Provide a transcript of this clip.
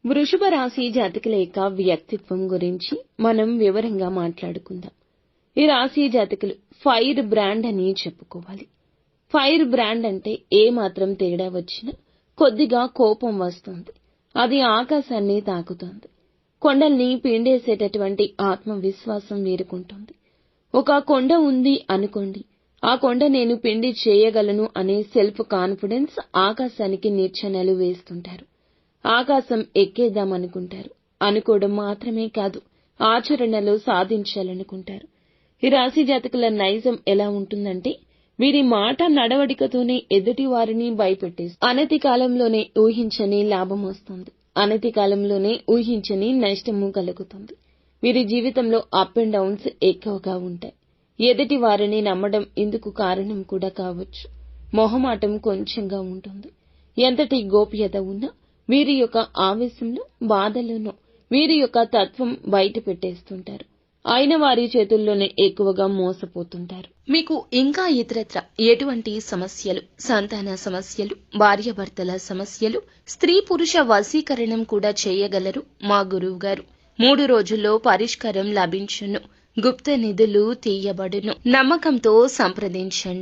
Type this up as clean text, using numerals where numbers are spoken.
వృషభ రాశి జాతకుల యొక్క వ్యక్తిత్వం గురించి మనం వివరంగా మాట్లాడుకుందాం. ఈ రాశి జాతకులు ఫైర్ బ్రాండ్ అని చెప్పుకోవాలి. ఫైర్ బ్రాండ్ అంటే ఏ మాత్రం తేడా వచ్చినా కొద్దిగా కోపం వస్తుంది. అది ఆకాశాన్ని తాకుతుంది. కొండల్ని పిండేసేటటువంటి ఆత్మవిశ్వాసం వీరుకుంటుంది. ఒక కొండ ఉంది అనుకోండి, ఆ కొండ నేను పిండి చేయగలను అనే సెల్ఫ్ కాన్ఫిడెన్స్ ఆకాశానికి నిచ్చెనలు వేస్తుంటారు. ఆకాశం ఎక్కేద్దామనుకుంటారు. అనుకోవడం మాత్రమే కాదు, ఆచరణలో సాధించాలనుకుంటారు. ఈ రాశి జాతకుల నైజం ఎలా ఉంటుందంటే, వీరి మాట నడవడికతోనే ఎదుటి వారిని భయపెట్టేస్తుంది. అనతి కాలంలోనే ఊహించని లాభం వస్తుంది. అనతి కాలంలోనే ఊహించని నష్టము కలుగుతుంది. వీరి జీవితంలో అప్ అండ్ డౌన్స్ ఎక్కువగా ఉంటాయి. ఎదుటి వారిని నమ్మడం ఇందుకు కారణం కూడా కావచ్చు. మొహమాటం కొంచెంగా ఉంటుంది. ఎంతటి గోప్యత ఉన్నా వీరి యొక్క ఆవేశంలో, బాధలోనూ వీరి యొక్క తత్వం బయట పెట్టేస్తుంటారు. అయిన వారి చేతుల్లోనే ఎక్కువగా మోసపోతుంటారు. మీకు ఇంకా ఇతరత్ర ఎటువంటి సమస్యలు, సంతాన సమస్యలు, భార్యాభర్తల సమస్యలు, స్త్రీ పురుష వశీకరణం కూడా చేయగలరు మా గురువు గారు. 3 రోజుల్లో పరిష్కారం లభించును. గుప్త నిధులు తీయబడును. నమ్మకంతో సంప్రదించండి.